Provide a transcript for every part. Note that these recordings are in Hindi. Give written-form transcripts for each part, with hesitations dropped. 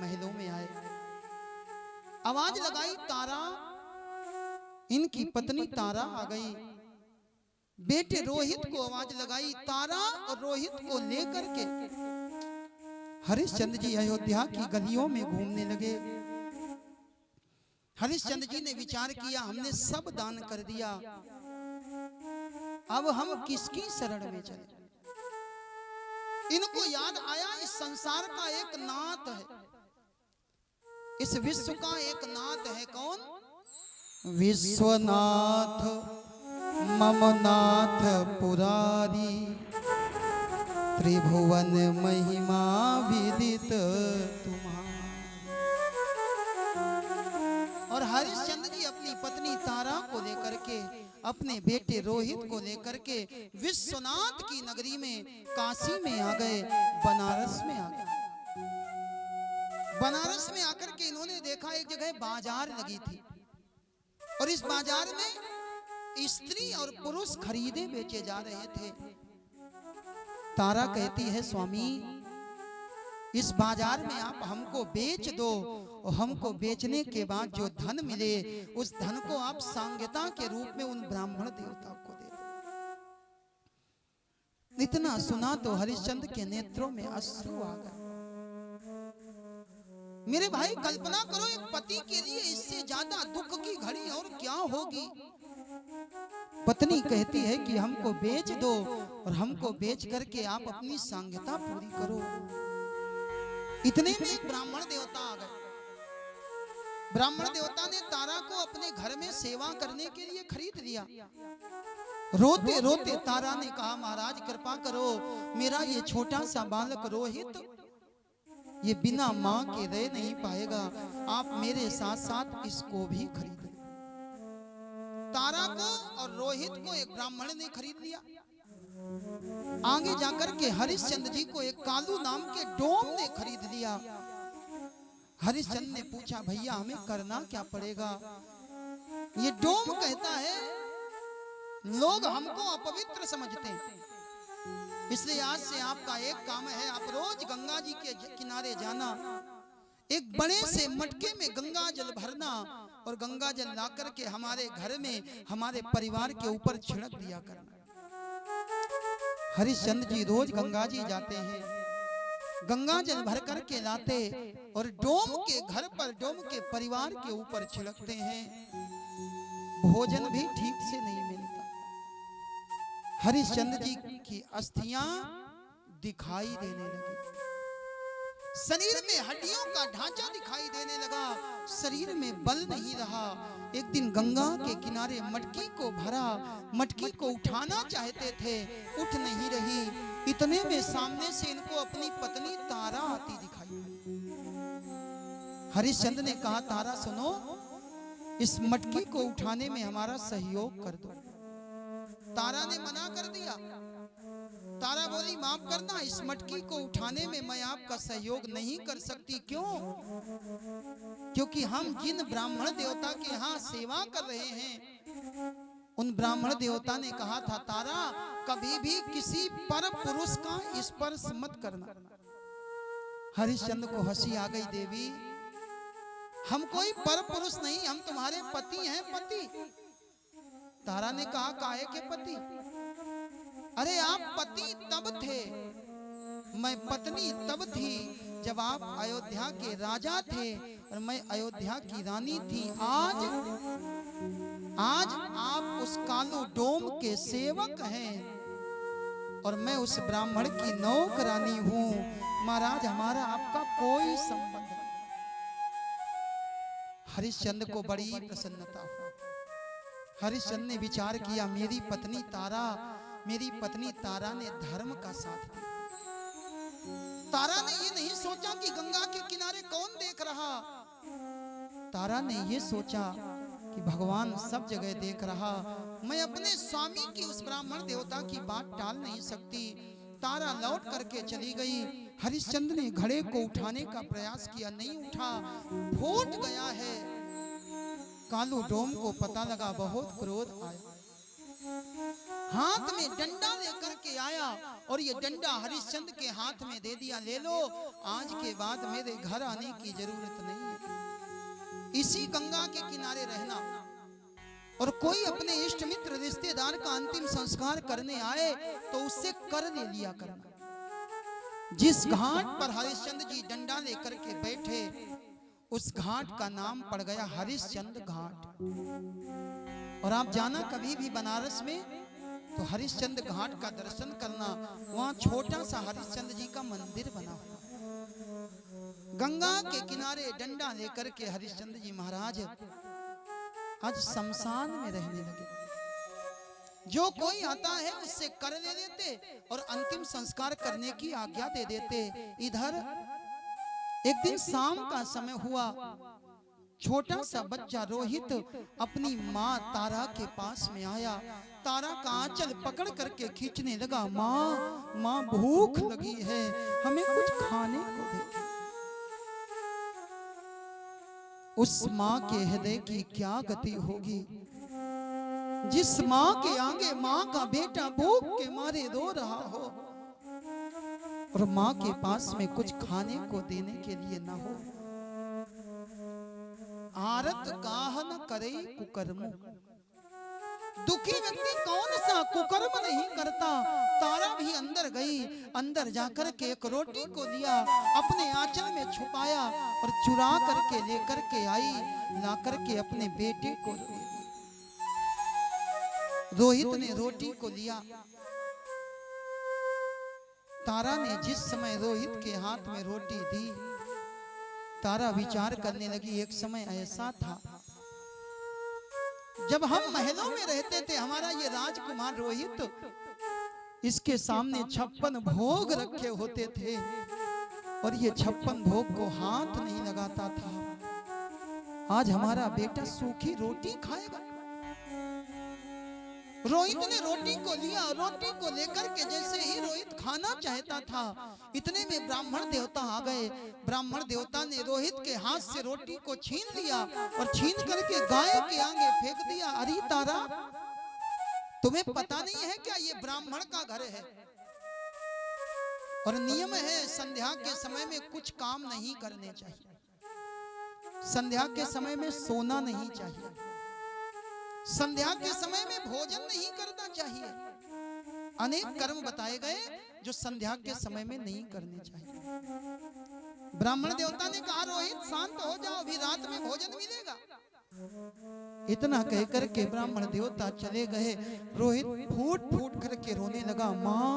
महलों में आए। आवाज लगाई तारा, इनकी पत्नी तारा आ गई। बेटे रोहित को आवाज लगाई, तारा और रोहित को लेकर के हरिश्चंद्र जी अयोध्या की गलियों में घूमने लगे। हरिश्चंद्र जी ने विचार किया, हमने सब दान कर दिया, अब हम किसकी शरण में चले। इनको याद आया इस संसार का एक नाथ है, इस विश्व का एक नाथ है। कौन? विश्वनाथ मम नाथ पुरारी, त्रिभुवन महिमा विदित तुम्हारी। और हरिश्चंद्र जी अपनी पत्नी तारा को लेकर के, अपने बेटे रोहित को लेकर के विश्वनाथ की नगरी में, काशी में आ गए, बनारस में आ गए। बनारस में आकर के इन्होंने देखा एक जगह बाजार लगी थी और इस बाजार में स्त्री और पुरुष खरीदे बेचे जा रहे थे। तारा कहती है, स्वामी इस बाजार में आप हमको बेच दो और हमको बेचने के बाद जो धन मिले उस धन को आप सांगता के रूप में उन ब्राह्मण देवता को दे दो। इतना सुना तो हरिश्चंद्र के नेत्रों में अश्रु आ गए। मेरे भाई कल्पना करो, एक पति के लिए इससे ज्यादा दुख की घड़ी और क्या होगी। पत्नी कहती है कि हमको बेच दो और हमको बेच करके आप अपनी सांगता पूरी करो। इतने में एक ब्राह्मण देवता आ गए। ब्राह्मण देवता ने तारा को अपने घर में सेवा करने के लिए खरीद लिया। रोते रोते तारा ने कहा, महाराज कृपा करो, मेरा ये छोटा सा बालक रोहित ये बिना मां के रह नहीं पाएगा, आप मेरे साथ साथ इसको भी खरीद लो। तारा को और रोहित को एक ब्राह्मण ने खरीद लिया। आगे जाकर के हरिश्चंद्र जी को एक कालू नाम के डोम ने खरीद लिया। हरिश्चंद्र ने पूछा, भैया हमें करना क्या पड़ेगा? ये डोम कहता है, लोग हमको अपवित्र समझते हैं, इसलिए आज से आपका एक काम है, आप रोज गंगा जी के किनारे जाना, एक बड़े से मटके में गंगा जल भरना और गंगा जल ला करके हमारे घर में हमारे परिवार के ऊपर छिड़क दिया करना। हरिश्चंद्र जी रोज गंगा जी जाते हैं, गंगा जल भर करके लाते और डोम के घर पर, डोम के परिवार के ऊपर छिड़कते हैं। भोजन भी ठीक से नहीं मिलता। हरिश्चंद्र जी की अस्थियां दिखाई देने लगी, शरीर में हड्डियों का ढांचा दिखाई देने लगा, शरीर में बल नहीं रहा। एक दिन गंगा के किनारे मटकी को भरा, मटकी को उठाना चाहते थे, उठ नहीं रही। इतने में सामने से इनको अपनी पत्नी तारा आती दिखाई। हरिश्चंद्र ने कहा, तारा सुनो, इस मटकी को उठाने में हमारा सहयोग कर दो। तारा ने मना कर दिया। तारा बोली, माफ करना, इस मटकी को उठाने में मैं आपका सहयोग नहीं कर सकती। क्यों? क्योंकि हम जिन ब्राह्मण देवता के यहाँ सेवा कर रहे हैं, उन ब्राह्मण देवता ने कहा था, तारा कभी भी किसी पर पुरुष का स्पर्श मत करना। हरिश्चंद्र को हंसी आ गई, देवी हम कोई पर पुरुष नहीं, हम तुम्हारे पति हैं, पति। तारा ने कहा, काहे के पति? अरे आप पति तब थे, मैं पत्नी तब थी जब आप अयोध्या के राजा थे और मैं अयोध्या की रानी थी। आज आप उस कालू डोम के सेवक हैं और मैं उस ब्राह्मण की नौकरानी हूं। महाराज हमारा आपका कोई संबंध नहीं। हरिश्चंद्र को बड़ी प्रसन्नता हुई। हरिश्चंद्र ने विचार किया, मेरी पत्नी तारा ने धर्म का साथ दिया। तारा ने ये नहीं सोचा कि गंगा के किनारे कौन देख रहा, तारा ने ये सोचा कि भगवान सब जगह देख रहा, मैं अपने स्वामी की उस ब्राह्मण देवता की बात टाल नहीं सकती। तारा लौट करके चली गई। हरिश्चंद्र ने घड़े को उठाने का प्रयास किया, नहीं उठा, फूट गया है। कालू डोम को पता लगा, बहुत क्रोध आया। हाथ में डंडा लेकर के आया और ये डंडा हरिश्चंद्र के हाथ में दे दिया, ले लो, आज के बाद मेरे घर आने की जरूरत नहीं है, इसी गंगा के किनारे रहना। और कोई अपने इष्ट मित्र रिश्तेदार का अंतिम संस्कार करने आए तो उससे कर ले लिया करना। जिस घाट पर हरिश्चंद्र जी डंडा लेकर के बैठे उस घाट का नाम पड़ गया हरिश्चंद्र घाट। और आप जाना कभी भी बनारस में तो हरिश्चंद्र घाट का दर्शन करना, वहां छोटा सा हरिश्चंद्र जी का मंदिर बना हुआ। गंगा के किनारे डंडा लेकर के हरिश्चंद्र जी महाराज आज शमशान में रहने लगे। जो कोई आता है उससे कर ले लेते और अंतिम संस्कार करने की आज्ञा दे देते। इधर एक दिन शाम का समय हुआ, छोटा सा बच्चा रोहित अपनी माँ तारा के पास में आया। तारा का आंचल पकड़ करके खींचने लगा, माँ माँ भूख लगी है, हमें कुछ खाने को दे। उस माँ के हृदय की क्या गति होगी, जिस माँ के आगे माँ का बेटा भूख के मारे रो रहा हो और माँ के पास में कुछ खाने को देने के लिए ना हो। आरत काह न करे कुकर्म, दुखी व्यक्ति कौन सा कुकर्म नहीं करता। तारा भी अंदर गई, अंदर जाकर के एक रोटी को लिया, अपने आंचल में छुपाया और चुरा करके लेकर के आई, ला करके अपने बेटे को दे दी। रोहित ने रोटी को लिया। तारा ने जिस समय रोहित के हाथ में रोटी दी, तारा विचार करने लगी, एक समय ऐसा था जब हम महलों में रहते थे, हमारा ये राजकुमार रोहित, इसके सामने 56 भोग रखे होते थे और ये 56 भोग को हाथ नहीं लगाता था। आज हमारा बेटा सूखी रोटी खाएगा। रोहित ने रोटी को लिया, रोटी को लेकर के जैसे ही रोहित खाना चाहता था, इतने में ब्राह्मण देवता आ गए। ब्राह्मण देवता ने रोहित के हाथ से रोटी को छीन लिया और छीन करके गाय के आगे फेंक दिया। अरे तारा, तुम्हें पता नहीं है क्या ये ब्राह्मण का घर है और नियम है संध्या के समय में कुछ काम नहीं करने चाहिए, संध्या के समय में सोना नहीं चाहिए, संध्या के समय में भोजन नहीं करना चाहिए। अनेक कर्म बताए गए जो संध्या के समय में नहीं करने चाहिए। ब्राह्मण देवता ने कहा, रोहित शांत हो जाओ, अभी रात में भोजन मिलेगा। इतना कहकर के ब्राह्मण देवता चले गए। रोहित फूट फूट करके रोने लगा, माँ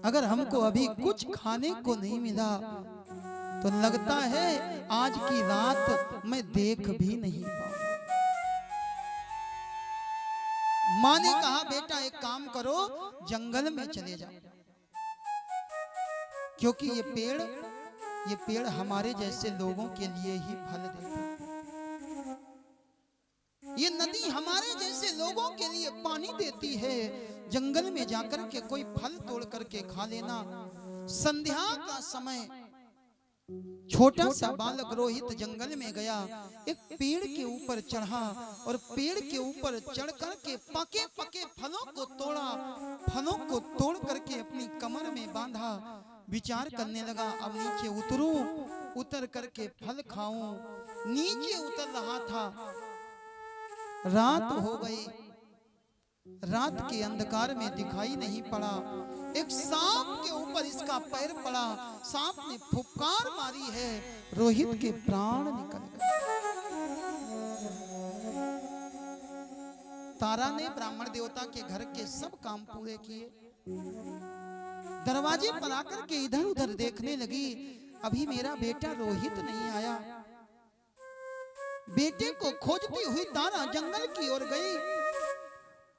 अगर हमको अभी कुछ खाने को नहीं मिला तो लगता है आज की रात मैं देख भी नहीं पाऊंगा। माँ ने कहा, बेटा एक काम करो, जंगल में चले जाओ, क्योंकि ये पेड़ हमारे जैसे लोगों के लिए ही फल देते हैं। ये नदी हमारे जैसे लोगों के लिए पानी देती है। जंगल में जाकर के कोई फल तोड़ करके खा लेना। संध्या का समय छोटा सा बालक रोहित जंगल में गया, एक पेड़ के ऊपर चढ़ा और पेड़ के ऊपर चढ़ करके पके पके फलों को तोड़ा, फलों को तोड़ करके अपनी कमर में बांधा। विचार करने लगा, अब नीचे उतरूं, उतर करके फल खाऊं। नीचे उतर रहा था, रात हो गई। रात के अंधकार में दिखाई नहीं पड़ा। एक सांप के ऊपर इसका पैर पड़ा, सांप ने फुफकार मारी है, रोहित के प्राण निकल गए। तारा ने ब्राह्मण देवता के घर के सब काम पूरे किए। दरवाजे पर आकर के इधर उधर देखने लगी, अभी मेरा बेटा रोहित नहीं आया। बेटे को खोजती हुई तारा जंगल की ओर गई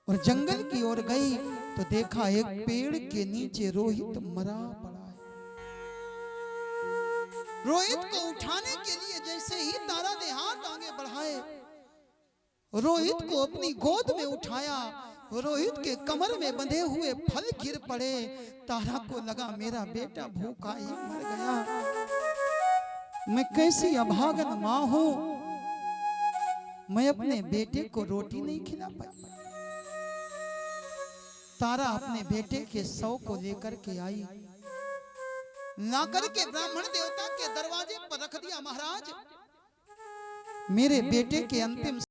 और जंगल की ओर गई तो देखा एक पेड़ के नीचे रोहित मरा पड़ा है। रोहित को उठाने के लिए जैसे ही तारा ने हाथ आगे बढ़ाए, रोहित को अपनी गोद में उठाया। रोहित के कमर में बंधे हुए फल गिर पड़े। तारा को लगा मेरा बेटा भूखा ही मर गया, मैं कैसी अभागन मां हूं। मैं अपने बेटे को रोटी नहीं खिला पाई। तारा अपने बेटे के शव को लेकर के आई, ला करके ब्राह्मण देवता के दरवाजे पर रख दिया। महाराज, मेरे बेटे के अंतिम